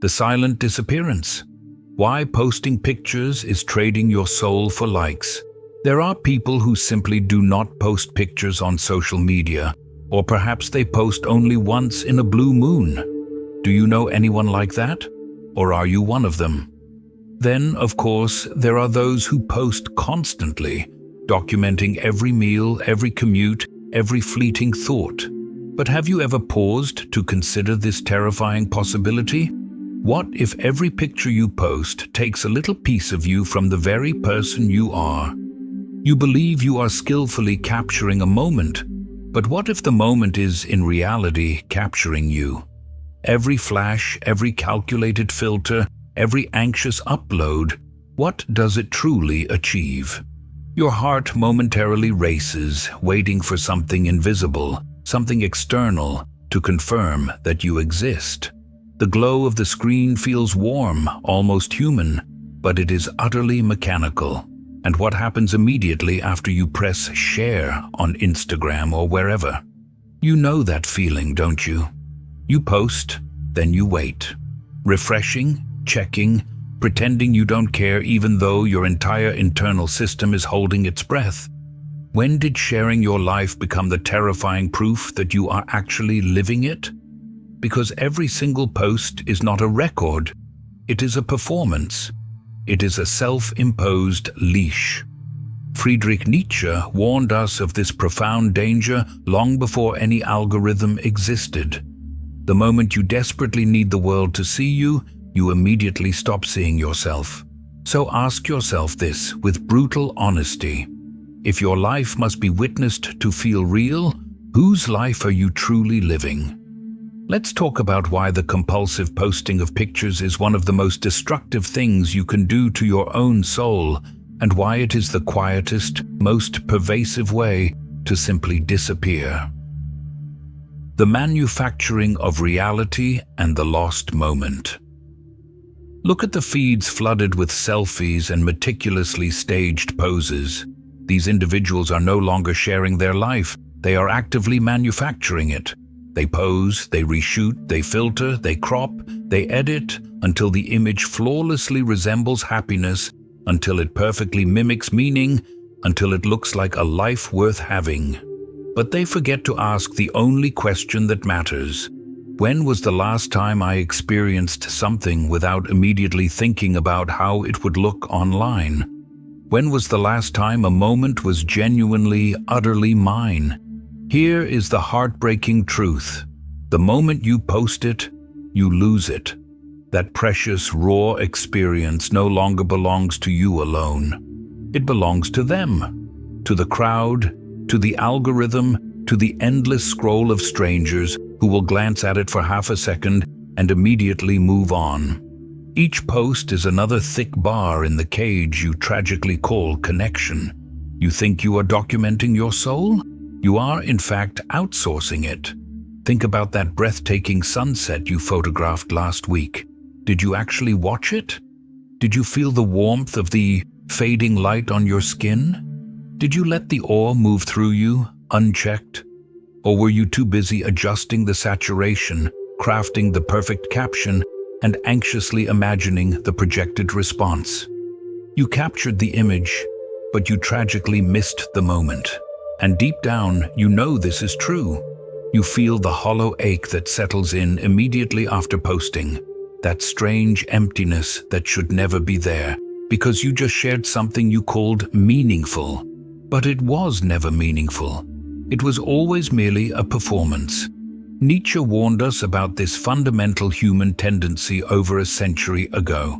The silent disappearance. Why posting pictures is trading your soul for likes. There are people who simply do not post pictures on social media, or perhaps they post only once in a blue moon. Do you know anyone like that? Or are you one of them? Then, of course, there are those who post constantly, documenting every meal, every commute, every fleeting thought. But have you ever paused to consider this terrifying possibility? What if every picture you post takes a little piece of you from the very person you are? You believe you are skillfully capturing a moment, but what if the moment is, in reality, capturing you? Every flash, every calculated filter, every anxious upload, what does it truly achieve? Your heart momentarily races, waiting for something invisible, something external, to confirm that you exist. The glow of the screen feels warm, almost human, but it is utterly mechanical. And what happens immediately after you press share on Instagram or wherever? You know that feeling, don't you? You post, then you wait. Refreshing, checking, pretending you don't care even though your entire internal system is holding its breath. When did sharing your life become the terrifying proof that you are actually living it? Because every single post is not a record, it is a performance. It is a self-imposed leash. Friedrich Nietzsche warned us of this profound danger long before any algorithm existed. The moment you desperately need the world to see you, you immediately stop seeing yourself. So ask yourself this with brutal honesty. If your life must be witnessed to feel real, whose life are you truly living? Let's talk about why the compulsive posting of pictures is one of the most destructive things you can do to your own soul, and why it is the quietest, most pervasive way to simply disappear. The manufacturing of reality and the lost moment. Look at the feeds flooded with selfies and meticulously staged poses. These individuals are no longer sharing their life, they are actively manufacturing it. They pose, they reshoot, they filter, they crop, they edit, until the image flawlessly resembles happiness, until it perfectly mimics meaning, until it looks like a life worth having. But they forget to ask the only question that matters. When was the last time I experienced something without immediately thinking about how it would look online? When was the last time a moment was genuinely, utterly mine? Here is the heartbreaking truth. The moment you post it, you lose it. That precious, raw experience no longer belongs to you alone. It belongs to them, to the crowd, to the algorithm, to the endless scroll of strangers who will glance at it for half a second and immediately move on. Each post is another thick bar in the cage you tragically call connection. You think you are documenting your soul? You are, in fact, outsourcing it. Think about that breathtaking sunset you photographed last week. Did you actually watch it? Did you feel the warmth of the fading light on your skin? Did you let the awe move through you, unchecked? Or were you too busy adjusting the saturation, crafting the perfect caption, and anxiously imagining the projected response? You captured the image, but you tragically missed the moment. And deep down, you know this is true. You feel the hollow ache that settles in immediately after posting, that strange emptiness that should never be there, because you just shared something you called meaningful. But it was never meaningful. It was always merely a performance. Nietzsche warned us about this fundamental human tendency over a century ago.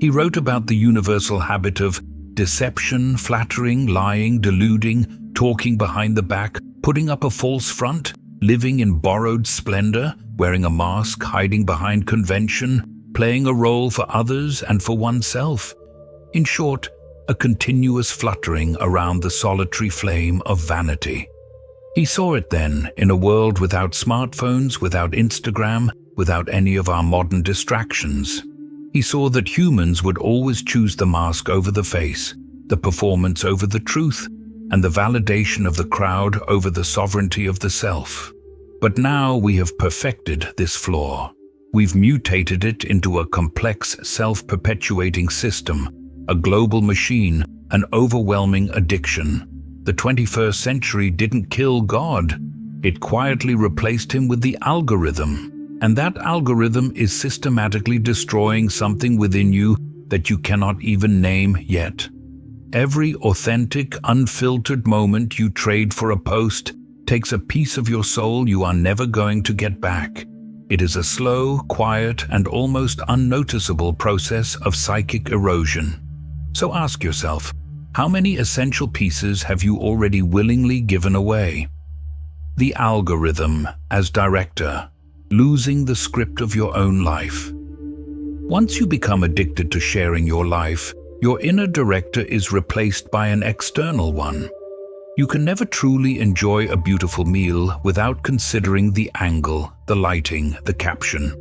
He wrote about the universal habit of deception, flattering, lying, deluding, talking behind the back, putting up a false front, living in borrowed splendor, wearing a mask, hiding behind convention, playing a role for others and for oneself. In short, a continuous fluttering around the solitary flame of vanity. He saw it then in a world without smartphones, without Instagram, without any of our modern distractions. He saw that humans would always choose the mask over the face, the performance over the truth, and the validation of the crowd over the sovereignty of the self. But now we have perfected this flaw. we've mutated it into a complex, self-perpetuating system, a global machine, an overwhelming addiction. The 21st century didn't kill God. It quietly replaced him with the algorithm. And that algorithm is systematically destroying something within you that you cannot even name yet. Every authentic, unfiltered moment you trade for a post takes a piece of your soul you are never going to get back. It is a slow, quiet, and almost unnoticeable process of psychic erosion. So ask yourself, how many essential pieces have you already willingly given away? The algorithm as director, losing the script of your own life. Once you become addicted to sharing your life, your inner director is replaced by an external one. You can never truly enjoy a beautiful meal without considering the angle, the lighting, the caption.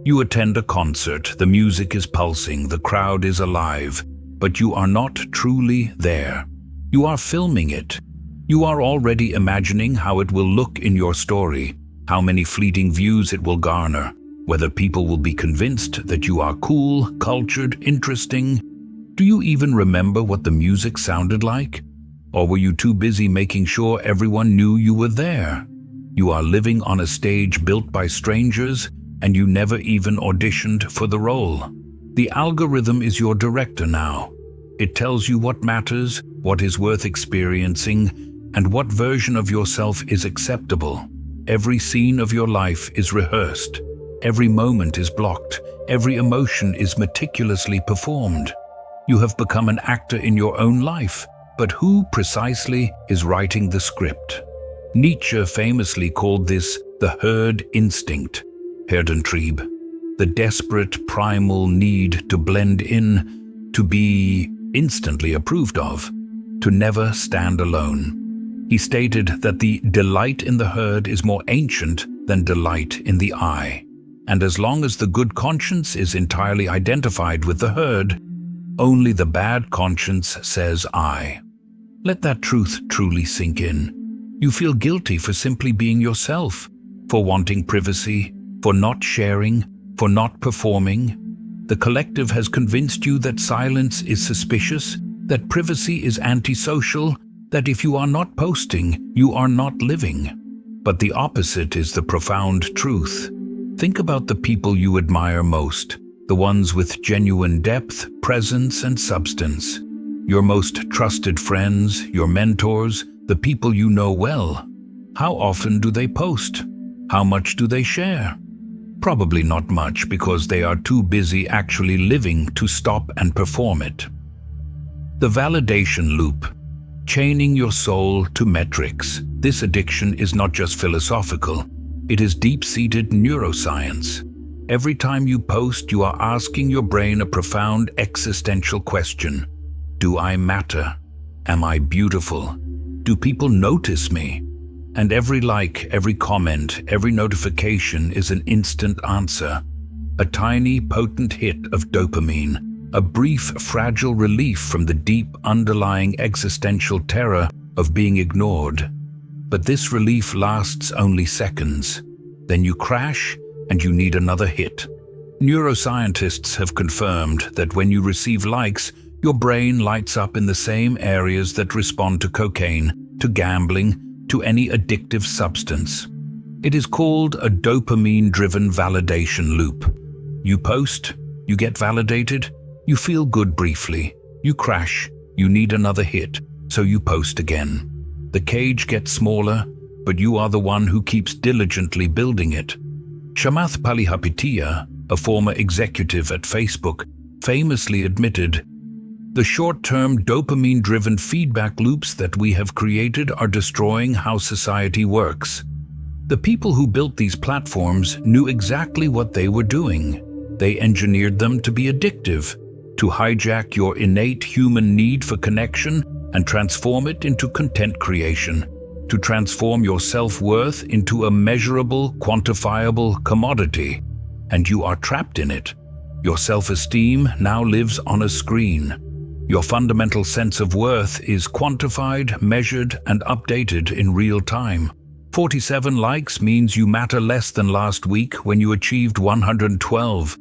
You attend a concert, the music is pulsing, the crowd is alive, but you are not truly there. You are filming it. You are already imagining how it will look in your story, how many fleeting views it will garner, whether people will be convinced that you are cool, cultured, interesting. Do you even remember what the music sounded like? Or were you too busy making sure everyone knew you were there? You are living on a stage built by strangers, and you never even auditioned for the role. The algorithm is your director now. It tells you what matters, what is worth experiencing, and what version of yourself is acceptable. Every scene of your life is rehearsed. Every moment is blocked. Every emotion is meticulously performed. You have become an actor in your own life. But who precisely is writing the script? Nietzsche famously called this the herd instinct, Herdentrieb, the desperate primal need to blend in, to be instantly approved of, to never stand alone. He stated that the delight in the herd is more ancient than delight in the eye. And as long as the good conscience is entirely identified with the herd, only the bad conscience says I. Let that truth truly sink in. You feel guilty for simply being yourself, for wanting privacy, for not sharing, for not performing. The collective has convinced you that silence is suspicious, that privacy is antisocial, that if you are not posting, you are not living. But the opposite is the profound truth. Think about the people you admire most, the ones with genuine depth, presence, and substance. Your most trusted friends, your mentors, the people you know well. How often do they post? How much do they share? Probably not much, because they are too busy actually living to stop and perform it. The validation loop. Chaining your soul to metrics. This addiction is not just philosophical. It is deep-seated neuroscience. Every time you post, you are asking your brain a profound existential question. Do I matter? Am I beautiful? Do people notice me? And every like, every comment, every notification is an instant answer. A tiny, potent hit of dopamine, a brief, fragile relief from the deep, underlying existential terror of being ignored. But this relief lasts only seconds. Then you crash, and you need another hit. Neuroscientists have confirmed that when you receive likes, your brain lights up in the same areas that respond to cocaine, to gambling, to any addictive substance. It is called a dopamine-driven validation loop. You post, you get validated, you feel good briefly, you crash, you need another hit, so you post again. The cage gets smaller, but you are the one who keeps diligently building it. Chamath Palihapitiya, a former executive at Facebook, famously admitted, "The short-term dopamine-driven feedback loops that we have created are destroying how society works." The people who built these platforms knew exactly what they were doing. They engineered them to be addictive, to hijack your innate human need for connection and transform it into content creation, to transform your self-worth into a measurable, quantifiable commodity. And you are trapped in it. Your self-esteem now lives on a screen. Your fundamental sense of worth is quantified, measured, and updated in real time. 47 likes means you matter less than last week when you achieved 112.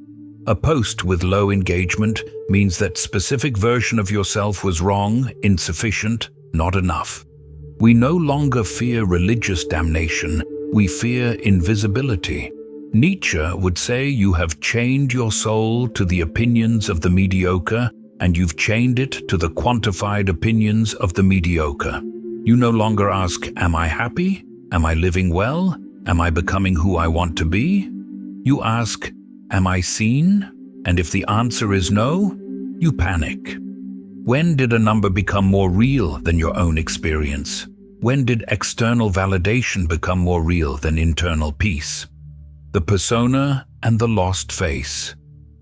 A post with low engagement means that specific version of yourself was wrong, insufficient, not enough. We no longer fear religious damnation, we fear invisibility. Nietzsche would say you have chained your soul to the opinions of the mediocre, and you've chained it to the quantified opinions of the mediocre. You no longer ask, am I happy? Am I living well? Am I becoming who I want to be? You ask, am I seen? And if the answer is no, you panic. When did a number become more real than your own experience? When did external validation become more real than internal peace? The persona and the lost face.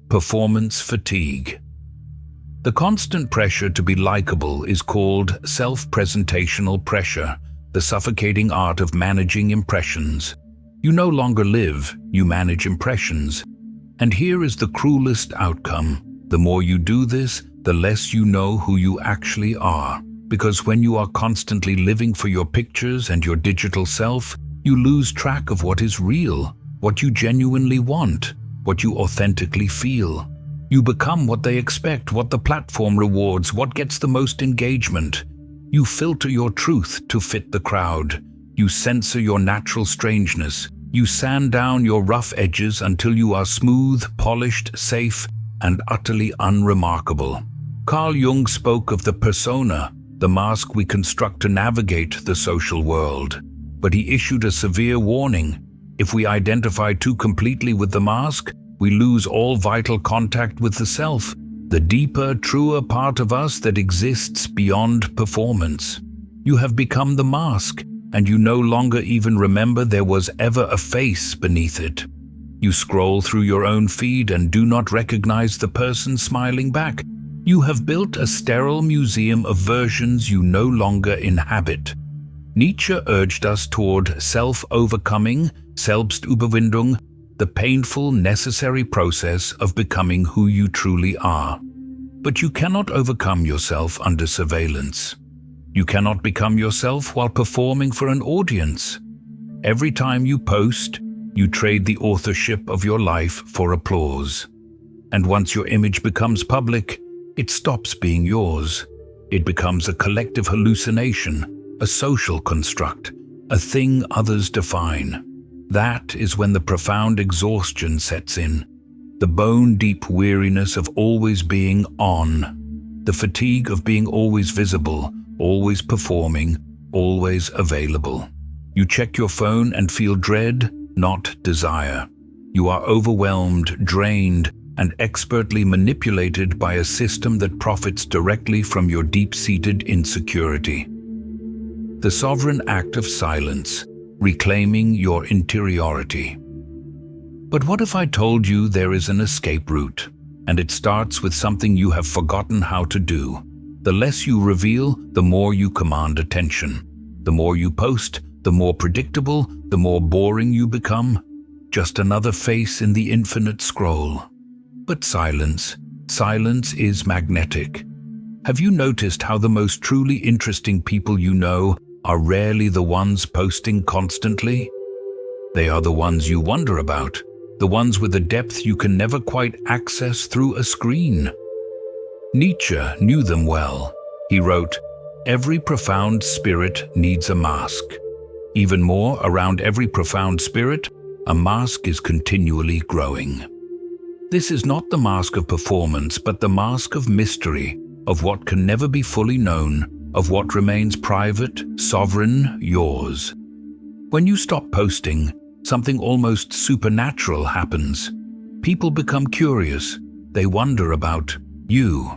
Performance fatigue. The constant pressure to be likable is called self-presentational pressure, the suffocating art of managing impressions. You no longer live, you manage impressions. And here is the cruelest outcome. The more you do this, the less you know who you actually are. Because when you are constantly living for your pictures and your digital self, you lose track of what is real, what you genuinely want, what you authentically feel. You become what they expect, what the platform rewards, what gets the most engagement. You filter your truth to fit the crowd. You censor your natural strangeness. You sand down your rough edges until you are smooth, polished, safe, and utterly unremarkable. Carl Jung spoke of the persona, the mask we construct to navigate the social world. But he issued a severe warning. If we identify too completely with the mask, we lose all vital contact with the self, the deeper, truer part of us that exists beyond performance. You have become the mask, and you no longer even remember there was ever a face beneath it. You scroll through your own feed and do not recognize the person smiling back. You have built a sterile museum of versions you no longer inhabit. Nietzsche urged us toward self-overcoming, Selbstüberwindung, the painful, necessary process of becoming who you truly are. But you cannot overcome yourself under surveillance. You cannot become yourself while performing for an audience. Every time you post, you trade the authorship of your life for applause. And once your image becomes public, it stops being yours. It becomes a collective hallucination, a social construct, a thing others define. That is when the profound exhaustion sets in, the bone-deep weariness of always being on, the fatigue of being always visible, always performing, always available. You check your phone and feel dread, not desire. You are overwhelmed, drained, and expertly manipulated by a system that profits directly from your deep-seated insecurity. The sovereign act of silence, reclaiming your interiority. But what if I told you there is an escape route, and it starts with something you have forgotten how to do? The less you reveal, the more you command attention. The more you post, the more predictable, the more boring you become. Just another face in the infinite scroll. But silence is magnetic. Have you noticed how the most truly interesting people you know are rarely the ones posting constantly? They are the ones you wonder about, the ones with a depth you can never quite access through a screen. Nietzsche knew them well. He wrote, "Every profound spirit needs a mask. Even more, around every profound spirit, a mask is continually growing." This is not the mask of performance, but the mask of mystery, of what can never be fully known, of what remains private, sovereign, yours. When you stop posting, something almost supernatural happens. People become curious. They wonder about you.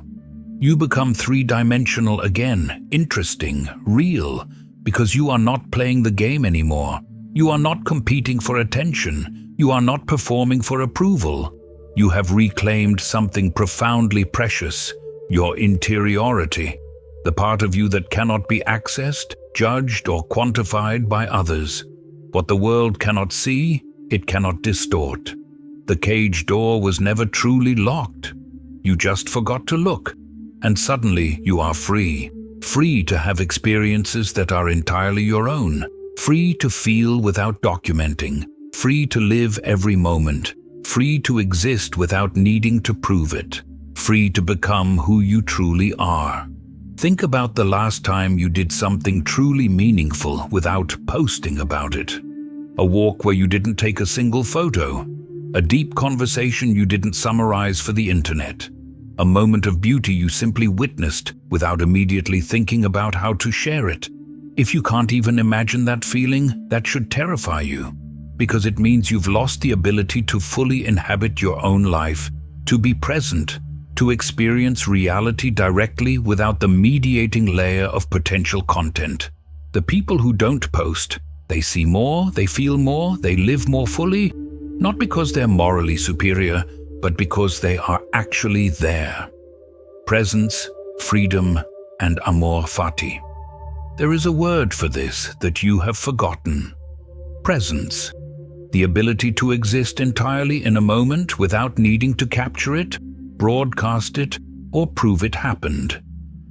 You become three-dimensional again, interesting, real, because you are not playing the game anymore. You are not competing for attention. You are not performing for approval. You have reclaimed something profoundly precious, your interiority, the part of you that cannot be accessed, judged, or quantified by others. What the world cannot see, it cannot distort. The cage door was never truly locked. You just forgot to look, and suddenly you are free. Free to have experiences that are entirely your own. Free to feel without documenting, free to live every moment, free to exist without needing to prove it, free to become who you truly are. Think about the last time you did something truly meaningful without posting about it. A walk where you didn't take a single photo, a deep conversation you didn't summarize for the internet, a moment of beauty you simply witnessed without immediately thinking about how to share it. If you can't even imagine that feeling, that should terrify you, because it means you've lost the ability to fully inhabit your own life, to be present, to experience reality directly without the mediating layer of potential content. The people who don't post, they see more, they feel more, they live more fully, not because they're morally superior, but because they are actually there. Presence, freedom, and amor fati. There is a word for this that you have forgotten. Presence. The ability to exist entirely in a moment without needing to capture it, broadcast it, or prove it happened.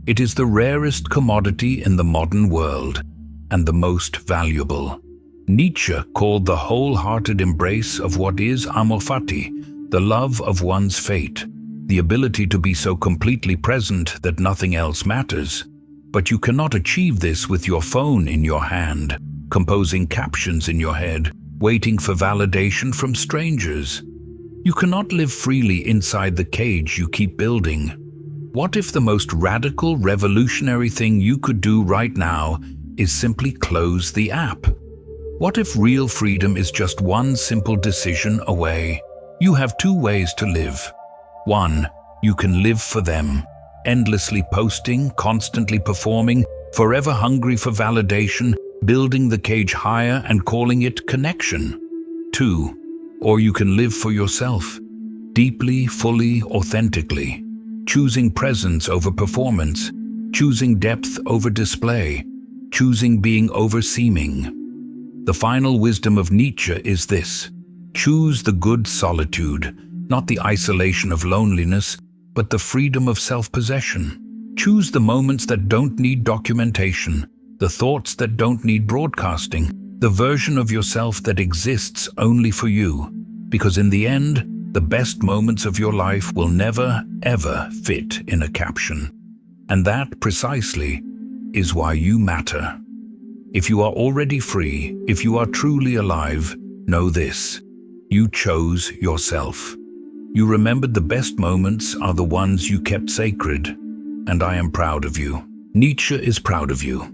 It is the rarest commodity in the modern world, and the most valuable. Nietzsche called the wholehearted embrace of what is amor fati, the love of one's fate, the ability to be so completely present that nothing else matters. But you cannot achieve this with your phone in your hand, composing captions in your head, waiting for validation from strangers. You cannot live freely inside the cage you keep building. What if the most radical, revolutionary thing you could do right now is simply close the app? What if real freedom is just one simple decision away? You have two ways to live. One, you can live for them, endlessly posting, constantly performing, forever hungry for validation, building the cage higher and calling it connection. Two, or you can live for yourself, deeply, fully, authentically, choosing presence over performance, choosing depth over display, choosing being over seeming. The final wisdom of Nietzsche is this: choose the good solitude, not the isolation of loneliness, but the freedom of self-possession. Choose the moments that don't need documentation, the thoughts that don't need broadcasting, the version of yourself that exists only for you. Because in the end, the best moments of your life will never, ever fit in a caption. And that, precisely, is why you matter. If you are already free, if you are truly alive, know this: you chose yourself. You remembered the best moments are the ones you kept sacred, and I am proud of you. Nietzsche is proud of you.